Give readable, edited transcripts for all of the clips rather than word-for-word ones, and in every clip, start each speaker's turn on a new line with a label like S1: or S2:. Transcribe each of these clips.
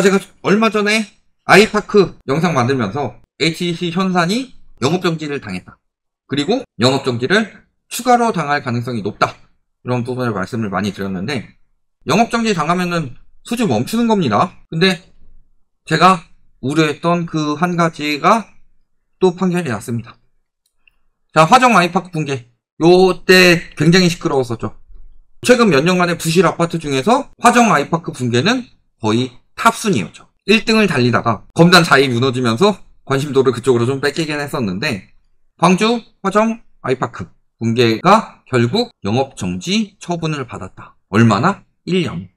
S1: 제가 얼마 전에 아이파크 영상 만들면서 HTC 현산이 영업정지를 당했다. 그리고 영업정지를 추가로 당할 가능성이 높다. 이런 부분을 말씀을 많이 드렸는데, 영업정지 당하면은 수주 멈추는 겁니다. 근데 제가 우려했던 그 한 가지가 또 판결이 났습니다. 자, 화정 아이파크 붕괴. 요때 굉장히 시끄러웠었죠. 최근 몇 년간의 부실 아파트 중에서 화정 아이파크 붕괴는 거의 탑순이었죠. 1등을 달리다가 검단 자이 무너지면서 관심도를 그쪽으로 좀 뺏기긴 했었는데, 광주 화정 아이파크 붕괴가 결국 영업정지 처분을 받았다. 얼마나? 1년.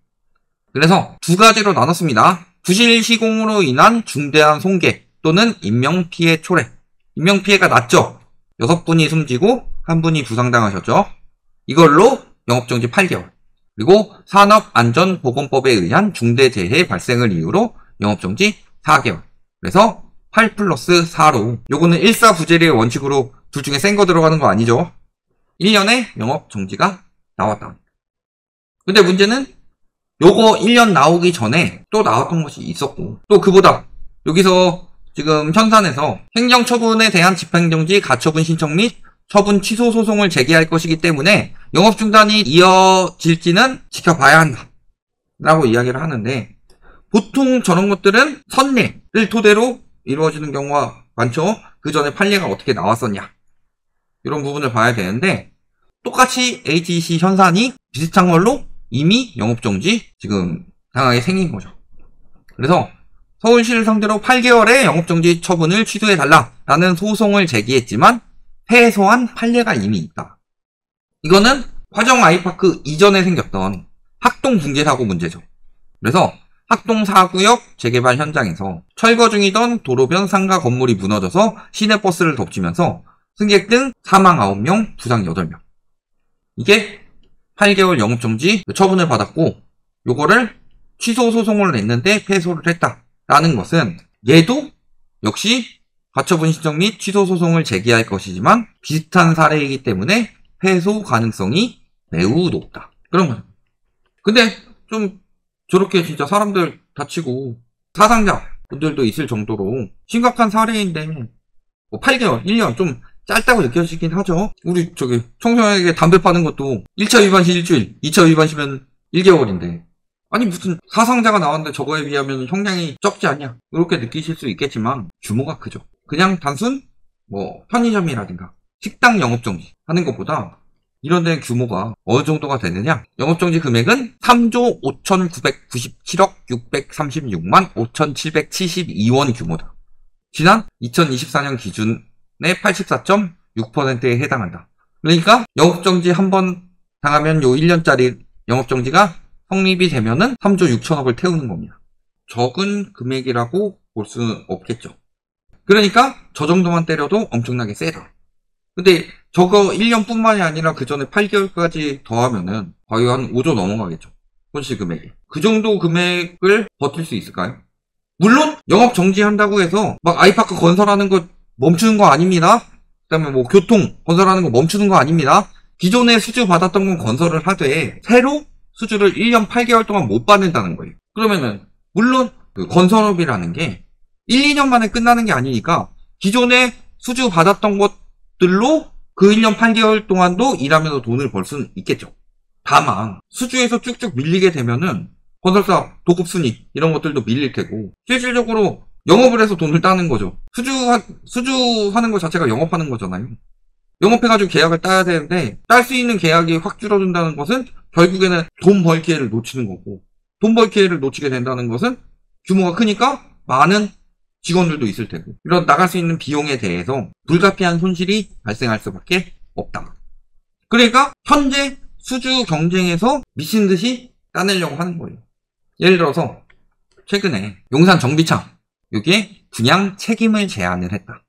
S1: 그래서 두 가지로 나눴습니다. 부실 시공으로 인한 중대한 손괴 또는 인명피해 초래. 인명피해가 났죠. 6분이 숨지고 1분이 부상당하셨죠. 이걸로 영업정지 8개월. 그리고 산업안전보건법에 의한 중대재해 발생을 이유로 영업정지 4개월. 그래서 8+4로, 요거는 일사부재리의 원칙으로 둘 중에 센 거 들어가는 거 아니죠. 1년의 영업정지가 나왔다. 근데 문제는 요거 1년 나오기 전에 또 나왔던 것이 있었고, 또 그보다 여기서 지금 현산에서 행정처분에 대한 집행정지 가처분 신청 및 처분 취소 소송을 제기할 것이기 때문에 영업중단이 이어질지는 지켜봐야 한다 라고 이야기를 하는데, 보통 저런 것들은 선례를 토대로 이루어지는 경우가 많죠. 그 전에 판례가 어떻게 나왔었냐, 이런 부분을 봐야 되는데, 똑같이 HTC 현산이 비슷한 걸로 이미 영업정지 지금 당하게 생긴 거죠. 그래서 서울시를 상대로 8개월의 영업정지 처분을 취소해달라라는 소송을 제기했지만 패소한 판례가 이미 있다. 이거는 화정 아이파크 이전에 생겼던 학동 붕괴 사고 문제죠. 그래서 학동 4구역 재개발 현장에서 철거 중이던 도로변 상가 건물이 무너져서 시내버스를 덮치면서 승객 등 사망 9명, 부상 8명. 이게 8개월 영업정지 처분을 받았고, 요거를 취소 소송을 냈는데 패소를 했다라는 것은 얘도 역시 가처분 신청 및 취소 소송을 제기할 것이지만 비슷한 사례이기 때문에 패소 가능성이 매우 높다. 그런 거죠. 근데 좀 저렇게 진짜 사람들 다치고 사상자 분들도 있을 정도로 심각한 사례인데, 뭐 8개월, 1년 좀 짧다고 느껴지긴 하죠. 우리 청소년에게 담배 파는 것도 1차 위반 시 일주일, 2차 위반 시면 1개월인데, 아니 무슨 사상자가 나왔는데 저거에 비하면 형량이 적지 않냐, 이렇게 느끼실 수 있겠지만 규모가 크죠. 그냥 단순 뭐 편의점이라든가 식당 영업정지 하는 것보다 이런 데는 규모가 어느 정도가 되느냐. 영업정지 금액은 3조 5,997억 636만 5,772원 규모다. 지난 2024년 기준의 84.6%에 해당한다. 그러니까 영업정지 한 번 당하면 요 1년짜리 영업정지가 성립이 되면은 3조 6천억을 태우는 겁니다. 적은 금액이라고 볼 수는 없겠죠. 그러니까 저 정도만 때려도 엄청나게 세다. 근데 저거 1년뿐만이 아니라 그 전에 8개월까지 더하면은 거의 한 5조 넘어가겠죠. 손실 금액이. 그 정도 금액을 버틸 수 있을까요? 물론 영업 정지한다고 해서 막 아이파크 건설하는 거 멈추는 거 아닙니다. 그다음에 뭐 교통 건설하는 거 멈추는 거 아닙니다. 기존에 수주 받았던 건 건설을 하되 새로 수주를 1년 8개월 동안 못 받는다는 거예요. 그러면은 물론 그 건설업이라는 게 1, 2년 만에 끝나는 게 아니니까 기존에 수주 받았던 것들로 그 1년 8개월 동안도 일하면서 돈을 벌 수는 있겠죠. 다만 수주에서 쭉쭉 밀리게 되면은 건설사 도급순위 이런 것들도 밀릴 테고, 실질적으로 영업을 해서 돈을 따는 거죠. 수주하는 것 자체가 영업하는 거잖아요. 영업해가지고 계약을 따야 되는데 딸 수 있는 계약이 확 줄어든다는 것은 결국에는 돈 벌 기회를 놓치는 거고, 돈 벌 기회를 놓치게 된다는 것은 규모가 크니까 많은 직원들도 있을 테고, 이런 나갈 수 있는 비용에 대해서 불가피한 손실이 발생할 수밖에 없다. 그러니까 현재 수주 경쟁에서 미친 듯이 따내려고 하는 거예요. 예를 들어서 최근에 용산 정비창, 여기에 분양 책임을 제한을 했다.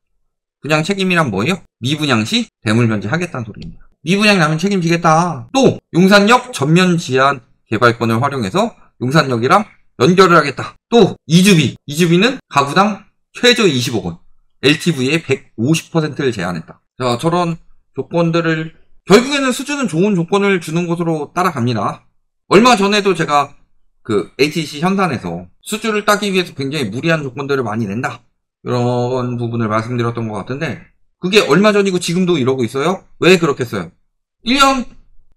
S1: 분양 책임이란 뭐예요? 미분양 시 대물 변제하겠다는 소리입니다. 미분양 나면 책임지겠다. 또 용산역 전면 지하 개발권을 활용해서 용산역이랑 연결을 하겠다. 또 이주비는 가구당 최저 20억 원, LTV의 150%를 제한했다. 자, 저런 조건들을 결국에는 수주는 좋은 조건을 주는 것으로 따라갑니다. 얼마 전에도 제가 그 HTC 현산에서 수주를 따기 위해서 굉장히 무리한 조건들을 많이 낸다. 이런 부분을 말씀드렸던 것 같은데 그게 얼마 전이고 지금도 이러고 있어요? 왜 그렇겠어요? 1년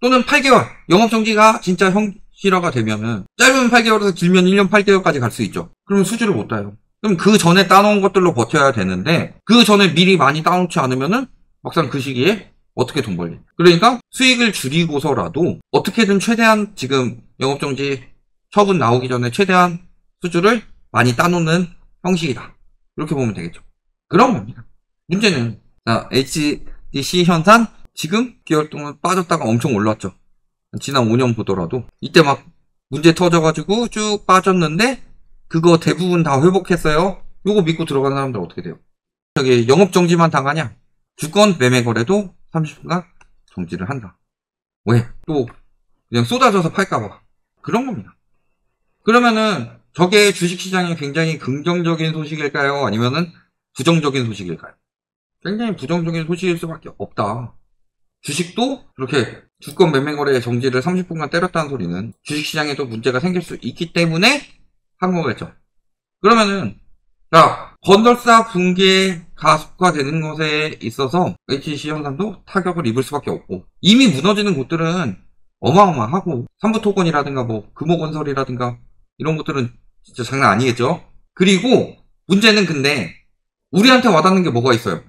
S1: 또는 8개월 영업정지가 진짜 현실화가 되면은 짧으면 8개월에서 길면 1년 8개월까지 갈 수 있죠. 그러면 수주를 못 따요. 그럼 그 전에 따놓은 것들로 버텨야 되는데 그 전에 미리 많이 따놓지 않으면은 막상 그 시기에 어떻게 돈 벌리? 그러니까 수익을 줄이고서라도 어떻게든 최대한 지금 영업정지 처분 나오기 전에 최대한 수주를 많이 따놓는 형식이다. 이렇게 보면 되겠죠. 그런 겁니다. 문제는 자, HDC 현산 지금 개월 동안 빠졌다가 엄청 올랐죠. 지난 5년 보더라도 이때 막 문제 터져가지고 쭉 빠졌는데 그거 대부분 다 회복했어요. 요거 믿고 들어가는 사람들 어떻게 돼요? 저기 영업정지만 당하냐? 주권 매매 거래도 30분간 정지를 한다. 왜? 또 그냥 쏟아져서 팔까봐. 그런 겁니다. 그러면은 저게 주식시장에 굉장히 긍정적인 소식일까요? 아니면은 부정적인 소식일까요? 굉장히 부정적인 소식일 수밖에 없다. 주식도 그렇게 주권 매매 거래 정지를 30분간 때렸다는 소리는 주식시장에도 문제가 생길 수 있기 때문에 한 거겠죠. 그러면은 자, 건설사 붕괴 가속화되는 것에 있어서 HDC 현상도 타격을 입을 수밖에 없고 이미 무너지는 곳들은 어마어마하고 삼부토건이라든가 뭐 금호건설이라든가 이런 것들은 진짜 장난 아니겠죠. 그리고 문제는 근데 우리한테 와닿는 게 뭐가 있어요?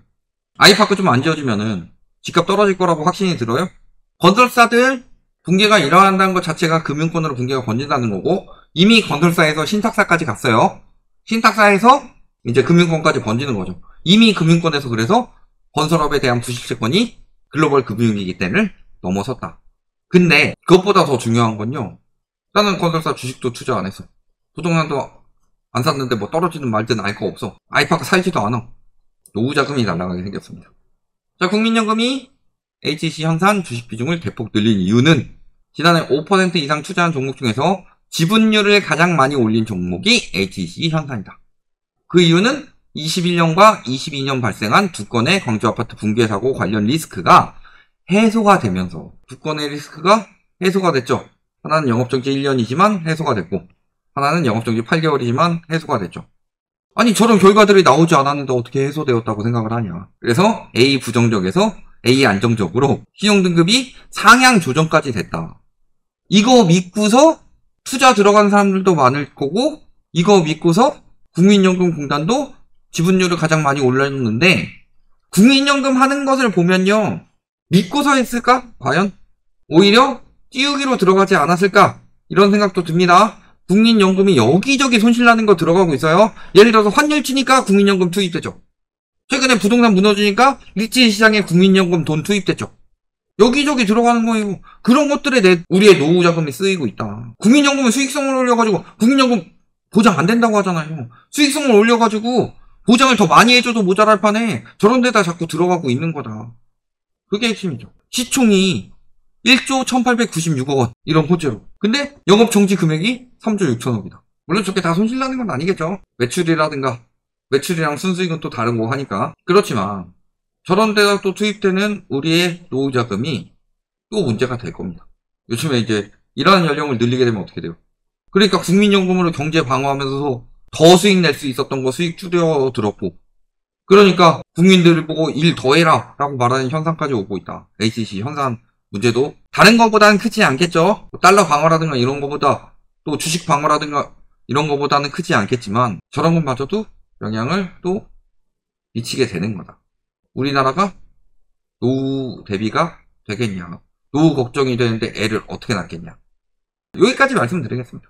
S1: 아이파크 좀 안 지어지면은 집값 떨어질 거라고 확신이 들어요? 건설사들 붕괴가 일어난다는 것 자체가 금융권으로 붕괴가 번진다는 거고 이미 건설사에서 신탁사까지 갔어요. 신탁사에서 이제 금융권까지 번지는 거죠. 이미 금융권에서 그래서 건설업에 대한 부실채권이 글로벌 금융위기 때를 넘어섰다. 근데 그것보다 더 중요한 건요. 나는 건설사 주식도 투자 안 했어. 부동산도 안 샀는데 뭐 떨어지든 말든 알 거 없어. 아이파크 살지도 않아. 노후자금이 날아가게 생겼습니다. 자, 국민연금이 HDC 현산 주식 비중을 대폭 늘린 이유는 지난해 5% 이상 투자한 종목 중에서 지분율을 가장 많이 올린 종목이 HDC 현산이다. 그 이유는 21년과 22년 발생한 두 건의 광주아파트 붕괴 사고 관련 리스크가 해소가 되면서 두 건의 리스크가 해소가 됐죠. 하나는 영업정지 1년이지만 해소가 됐고 하나는 영업정지 8개월이지만 해소가 됐죠. 아니 저런 결과들이 나오지 않았는데 어떻게 해소되었다고 생각을 하냐. 그래서 A 부정적에서 A 안정적으로 신용등급이 상향 조정까지 됐다. 이거 믿고서 투자 들어간 사람들도 많을 거고 이거 믿고서 국민연금공단도 지분율을 가장 많이 올렸는데 국민연금 하는 것을 보면요. 믿고서 했을까? 과연? 오히려 띄우기로 들어가지 않았을까? 이런 생각도 듭니다. 국민연금이 여기저기 손실나는 거 들어가고 있어요. 예를 들어서 환율 치니까 국민연금 투입되죠. 최근에 부동산 무너지니까 리츠 시장에 국민연금 돈 투입됐죠. 여기저기 들어가는 거예요. 그런 것들에 우리의 노후자금이 쓰이고 있다. 국민연금은 수익성을 올려가지고 국민연금 보장 안 된다고 하잖아요. 수익성을 올려가지고 보장을 더 많이 해줘도 모자랄 판에 저런 데다 자꾸 들어가고 있는 거다. 그게 핵심이죠. 시총이 1조 1896억 원 이런 호재로. 근데 영업정지 금액이 3조 6천억이다. 물론 저게 다 손실나는 건 아니겠죠. 매출이라든가 매출이랑 순수익은 또 다른 거 하니까. 그렇지만 저런 데다 또 투입되는 우리의 노후자금이 또 문제가 될 겁니다. 요즘에 이제 일하는 연령을 늘리게 되면 어떻게 돼요? 그러니까 국민연금으로 경제 방어하면서 더 수익 낼 수 있었던 거 수익 줄여들었고 그러니까 국민들을 보고 일 더 해라 라고 말하는 현상까지 오고 있다. HDC 현상 문제도 다른 것보다는 크지 않겠죠. 달러 방어라든가 이런 것보다 또 주식 방어라든가 이런 것보다는 크지 않겠지만 저런 것마저도 영향을 또 미치게 되는 거다. 우리나라가 노후 대비가 되겠냐. 노후 걱정이 되는데 애를 어떻게 낳겠냐. 여기까지 말씀드리겠습니다.